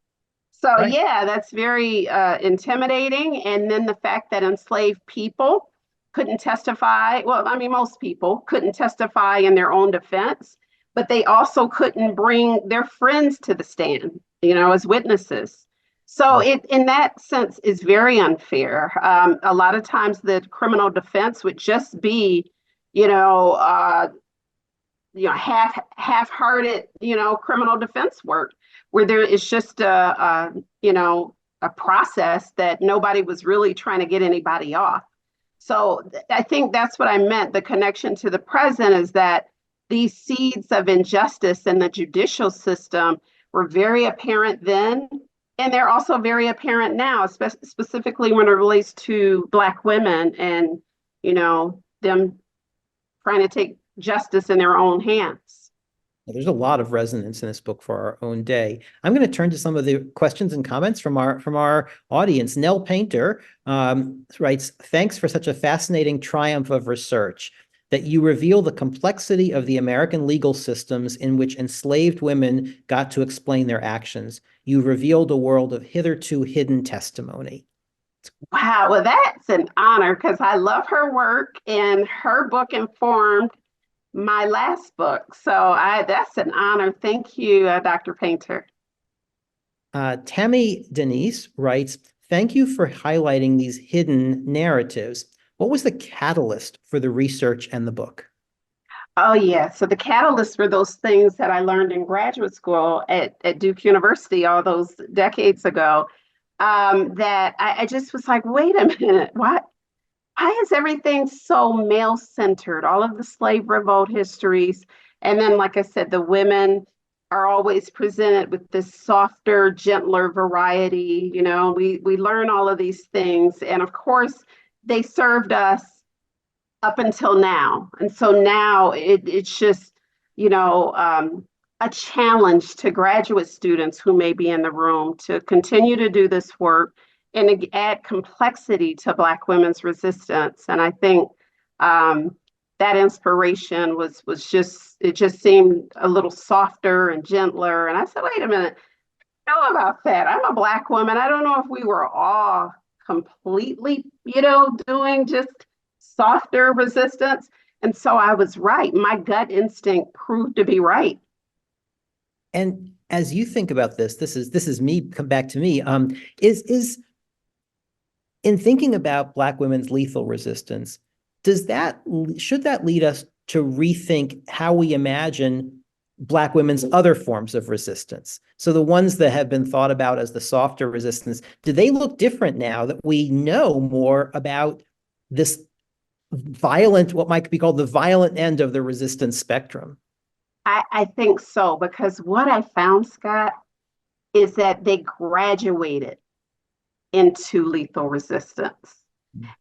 So, Right. yeah, that's very intimidating. And then the fact that enslaved people couldn't testify. Well, I mean, most people couldn't testify in their own defense, but they also couldn't bring their friends to the stand, as witnesses. So it, in that sense, is very unfair. A lot of times the criminal defense would just be, half-hearted, criminal defense work where there is just a process that nobody was really trying to get anybody off. So I think that's what I meant. The connection to the present is that these seeds of injustice in the judicial system were very apparent then, and they're also very apparent now, specifically when it relates to Black women and, them trying to take justice in their own hands. There's a lot of resonance in this book for our own day. I'm going to turn to some of the questions and comments from our audience. Nell Painter writes, "Thanks for such a fascinating triumph of research, that you reveal the complexity of the American legal systems in which enslaved women got to explain their actions. You revealed a world of hitherto hidden testimony." Wow, well, that's an honor because I love her work and her book informed my last book. So that's an honor. Thank you, Dr. Painter. Tammy Denise writes, "Thank you for highlighting these hidden narratives. What was the catalyst for the research and the book?" Oh, yeah. So the catalyst for those things that I learned in graduate school at Duke University all those decades ago, that I just was like, wait a minute, why is everything so male-centered? All of the slave revolt histories. And then, like I said, the women are always presented with this softer, gentler variety. We learn all of these things. And of course, they served us up until now. And so now it's just, a challenge to graduate students who may be in the room to continue to do this work and add complexity to Black women's resistance. And I think that inspiration was just, it just seemed a little softer and gentler. And I said, wait a minute, I don't know about that. I'm a Black woman. I don't know if we were all completely, doing just softer resistance. And so I was right. My gut instinct proved to be right. And as you think about this is me, come back to me, is in thinking about Black women's lethal resistance, should that lead us to rethink how we imagine Black women's other forms of resistance? So the ones that have been thought about as the softer resistance, do they look different now that we know more about this violent, what might be called the violent end of the resistance spectrum? I think so, because what I found, Scott, is that they graduated into lethal resistance.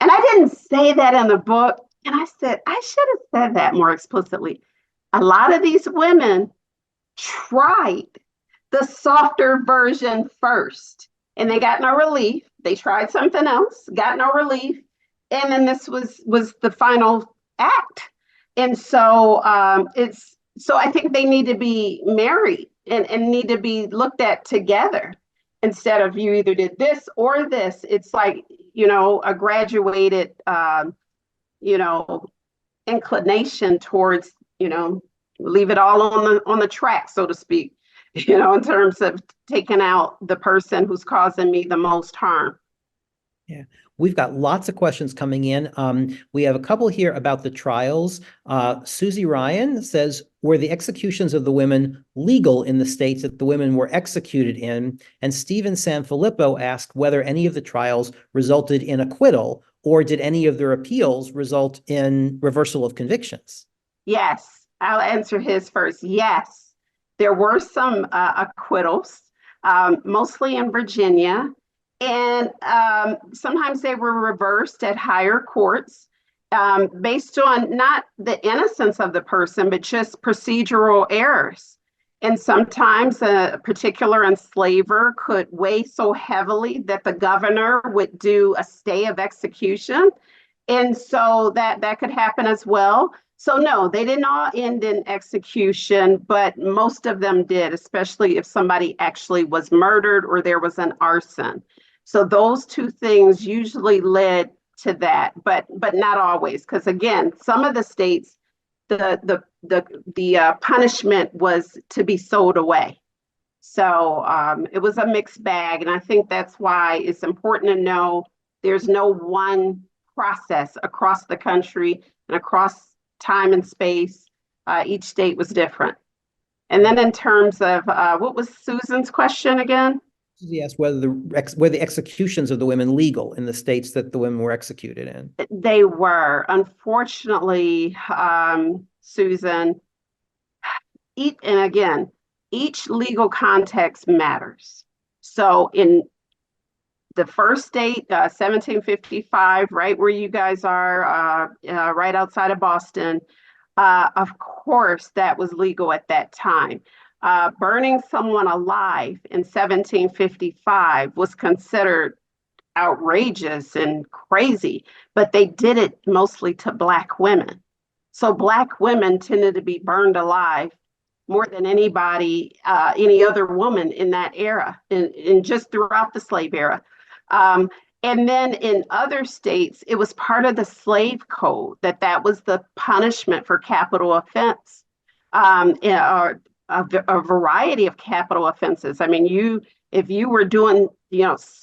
And I didn't say that in the book. And I said, I should have said that more explicitly. A lot of these women tried the softer version first, and they got no relief. They tried something else, got no relief. And then this was the final act. And so so I think they need to be married and need to be looked at together instead of you either did this or this. It's like, a graduated, inclination towards, leave it all on the track, so to speak, in terms of taking out the person who's causing me the most harm. Yeah, we've got lots of questions coming in. We have a couple here about the trials. Susie Ryan says, were the executions of the women legal in the states that the women were executed in? And Stephen Sanfilippo asked whether any of the trials resulted in acquittal, or did any of their appeals result in reversal of convictions? Yes, I'll answer his first. Yes, there were some acquittals, mostly in Virginia. And sometimes they were reversed at higher courts based on not the innocence of the person, but just procedural errors. And sometimes a particular enslaver could weigh so heavily that the governor would do a stay of execution. And so that could happen as well. So no, they did not end in execution, but most of them did, especially if somebody actually was murdered or there was an arson. So those two things usually led to that, but not always, because again, some of the states, the punishment was to be sold away. So it was a mixed bag, and I think that's why it's important to know there's no one process across the country and across time and space. Each state was different. And then in terms of what was Susan's question again? He asked were the executions of the women legal in the states that the women were executed in? They were. Unfortunately, Susan, and again, each legal context matters. So in the first state, 1755, right where you guys are, right outside of Boston, of course, that was legal at that time. Burning someone alive in 1755 was considered outrageous and crazy, but they did it mostly to Black women. So Black women tended to be burned alive more than anybody, any other woman in that era, and just throughout the slave era. And then in other states, it was part of the slave code that was the punishment for capital offense. A variety of capital offenses. I mean, if you were doing,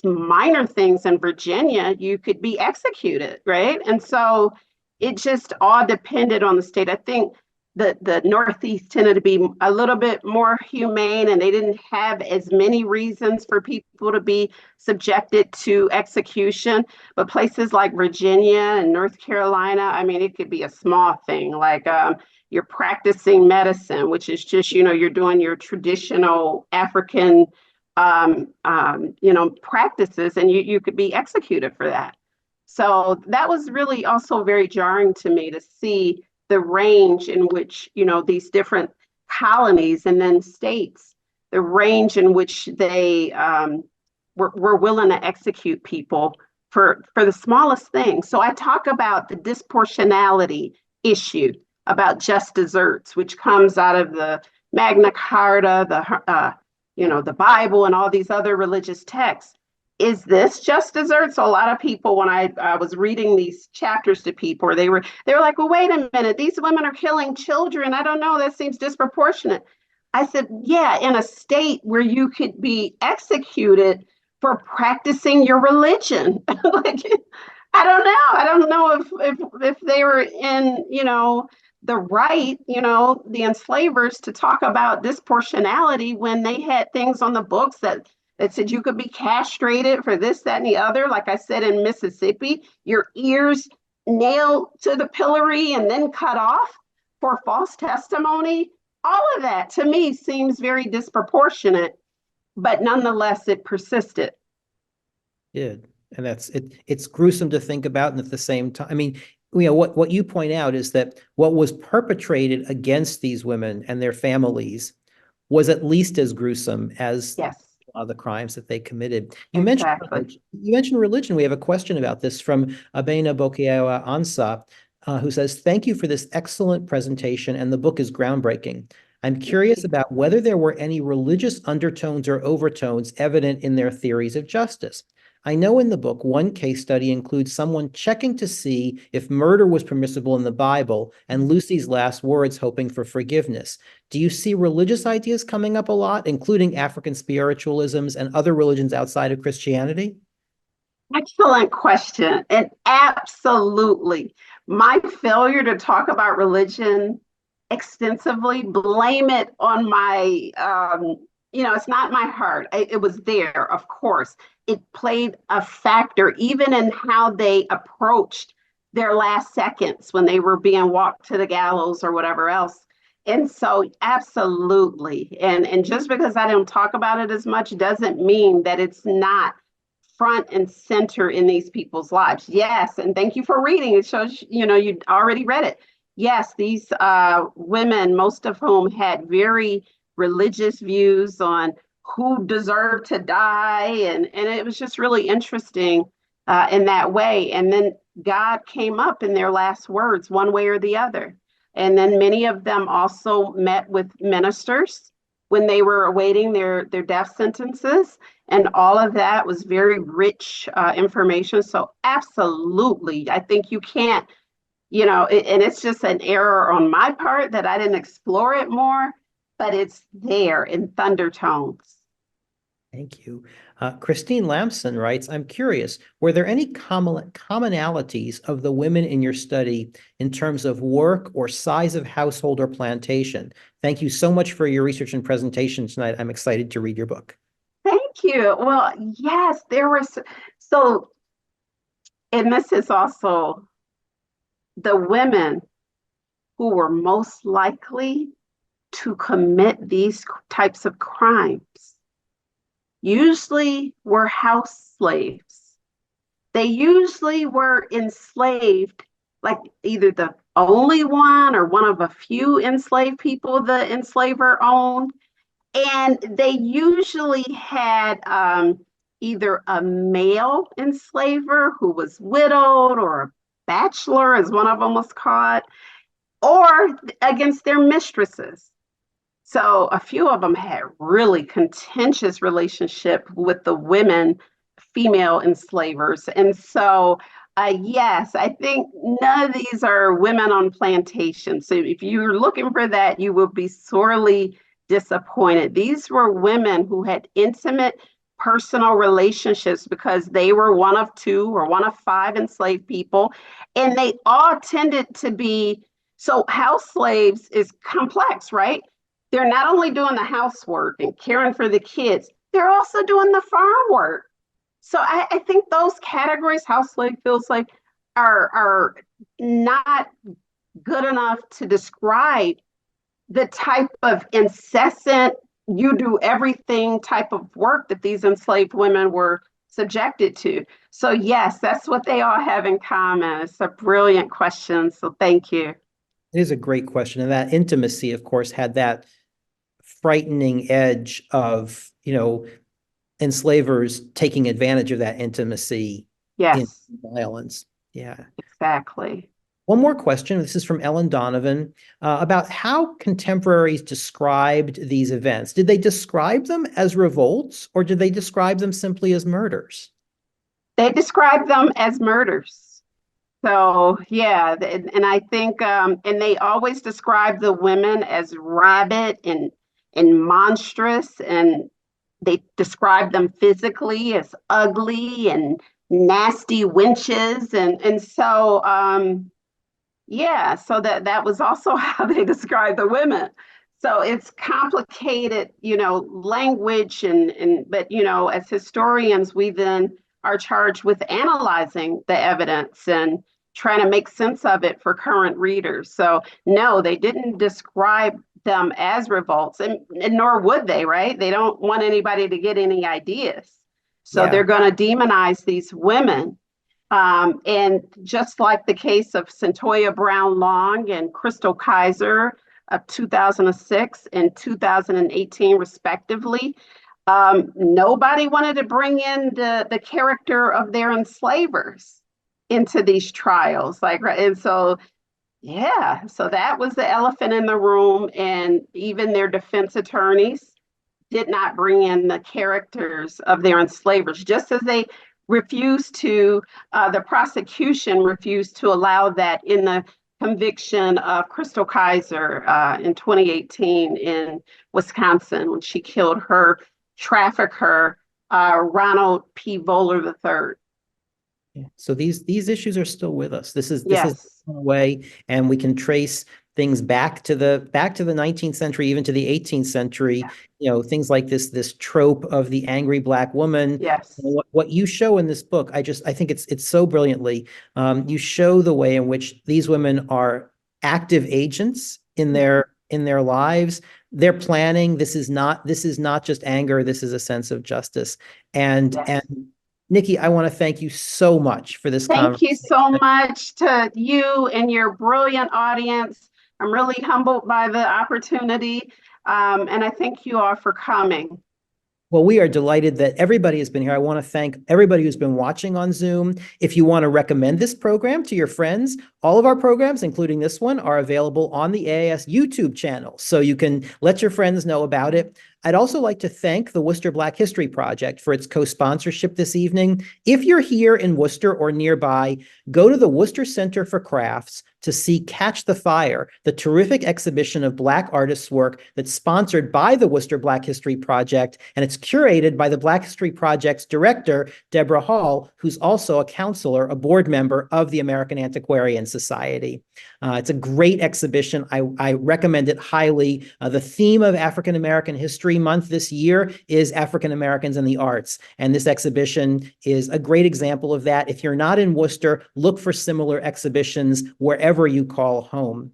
minor things in Virginia, you could be executed, right? And so it just all depended on the state. I think the Northeast tended to be a little bit more humane, and they didn't have as many reasons for people to be subjected to execution. But places like Virginia and North Carolina, I mean, it could be a small thing, like you're practicing medicine, which is just, you're doing your traditional African, practices, and you could be executed for that. So that was really also very jarring to me to see the range in which, these different colonies and then states, the range in which they were willing to execute people for the smallest things. So I talk about the disproportionality issue about just deserts, which comes out of the Magna Carta, the Bible, and all these other religious texts. Is this just deserts? So a lot of people, when I was reading these chapters to people, they were like, well, wait a minute, these women are killing children. I don't know, that seems disproportionate. I said, yeah, in a state where you could be executed for practicing your religion. Like, I don't know if they were in, the right, the enslavers to talk about disproportionality when they had things on the books that said you could be castrated for this, that, and the other. Like I said, in Mississippi, your ears nailed to the pillory and then cut off for false testimony. All of that to me seems very disproportionate, but nonetheless, it persisted. Yeah, and it's gruesome to think about, and at the same time, I mean, what you point out is that what was perpetrated against these women and their families was at least as gruesome as the crimes that they committed. You mentioned religion. We have a question about this from Abena Bokeawa Ansa, who says, thank you for this excellent presentation, and the book is groundbreaking. I'm curious about whether there were any religious undertones or overtones evident in their theories of justice. I know in the book, one case study includes someone checking to see if murder was permissible in the Bible and Lucy's last words hoping for forgiveness. Do you see religious ideas coming up a lot, including African spiritualisms and other religions outside of Christianity? Excellent question. And absolutely, my failure to talk about religion extensively, blame it on my, it's not my heart. It was there, of course. It played a factor even in how they approached their last seconds when they were being walked to the gallows or whatever else. And so, absolutely. And just because I don't talk about it as much doesn't mean that it's not front and center in these people's lives. Yes, and thank you for reading. It shows, you already read it. Yes, these women, most of whom had very religious views on who deserved to die. And it was just really interesting in that way. And then God came up in their last words, one way or the other. And then many of them also met with ministers when they were awaiting their death sentences. And all of that was very rich information. So absolutely, I think you can't, and it's just an error on my part that I didn't explore it more, but it's there in thunder tones. Thank you. Christine Lamson writes, I'm curious, were there any commonalities of the women in your study in terms of work or size of household or plantation? Thank you so much for your research and presentation tonight. I'm excited to read your book. Thank you. Well, yes, there was so, and this is also the women who were most likely to commit these types of crimes usually were house slaves. They usually were enslaved, like either the only one or one of a few enslaved people the enslaver owned. And they usually had either a male enslaver who was widowed or a bachelor, as one of them was called, or against their mistresses. So a few of them had really contentious relationship with the women, female enslavers. And so, yes, I think none of these are women on plantations. So if you're looking for that, you will be sorely disappointed. These were women who had intimate personal relationships because they were one of two or one of five enslaved people. And they all tended to be, so house slaves is complex, right? They're not only doing the housework and caring for the kids, they're also doing the farm work. So I think those categories, house slave, field slave, are not good enough to describe the type of incessant, you do everything type of work that these enslaved women were subjected to. So yes, that's what they all have in common. It's a brilliant question. So thank you. It is a great question. And that intimacy, of course, had that frightening edge of, enslavers taking advantage of that intimacy in Yes, violence. Yeah. exactly. One more question. This is from Ellen Donovan about how contemporaries described these events. Did they describe them as revolts or did they describe them simply as murders? They describe them as murders. So yeah, and I think, and they always describe the women as rabid and monstrous, and they describe them physically as ugly and nasty wenches, and so yeah, so that was also how they describe the women. So it's complicated, language and but as historians, we then are charged with analyzing the evidence and trying to make sense of it for current readers. So no, they didn't describe them as revolts, and nor would they, right? They don't want anybody to get any ideas. So they're going to demonize these women. And just like the case of Centoya Brown Long and Crystal Kaiser of 2006 and 2018, respectively, nobody wanted to bring in the character of their enslavers into these trials. And so, yeah, so that was the elephant in the room. And even their defense attorneys did not bring in the characters of their enslavers, just as they refused to, the prosecution refused to allow that in the conviction of Crystal Kaiser in 2018 in Wisconsin when she killed her trafficker, Ronald P. Voller III. Yeah. So these issues are still with us. This is Yes. away, and we can trace things back to the 19th century, even to the 18th century. You know, things like this trope of the angry Black woman. Yes. What you show in this book, I think it's so brilliantly. You show the way in which these women are active agents in their lives. They're planning. This is not just anger. This is a sense of justice. And Yes. Nikki, I want to thank you so much for this Thank you conversation. so much to you and your brilliant audience. I'm really humbled by the opportunity, and I thank you all for coming. Well, we are delighted that everybody has been here. I want to thank everybody who's been watching on Zoom. If you want to recommend this program to your friends, all of our programs, including this one, are available on the AAS YouTube channel, so you can let your friends know about it. I'd also like to thank the Worcester Black History Project for its co-sponsorship this evening. If you're here in Worcester or nearby, go to the Worcester Center for Crafts to see Catch the Fire, the terrific exhibition of Black artists' work that's sponsored by the Worcester Black History Project, and it's curated by the Black History Project's director, Deborah Hall, who's also a counselor, a board member of the American Antiquarian Society. It's a great exhibition. I recommend it highly. The theme of African American History Month this year is African Americans in the Arts, and this exhibition is a great example of that. If you're not in Worcester, look for similar exhibitions wherever you call home.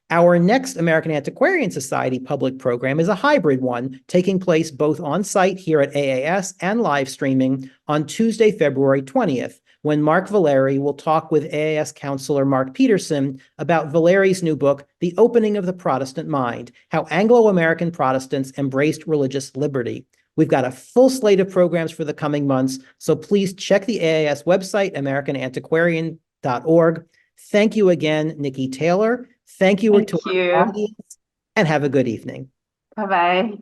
Our next American Antiquarian Society public program is a hybrid one, taking place both on site here at AAS and live streaming on Tuesday, February 20th, when Mark Valeri will talk with AAS counselor Mark Peterson about Valeri's new book, The Opening of the Protestant Mind, How Anglo-American Protestants Embraced Religious Liberty. We've got a full slate of programs for the coming months, so please check the AAS website, americanantiquarian.org. Thank you again, Nikki Taylor. Thank you to our audience, and have a good evening. Bye-bye.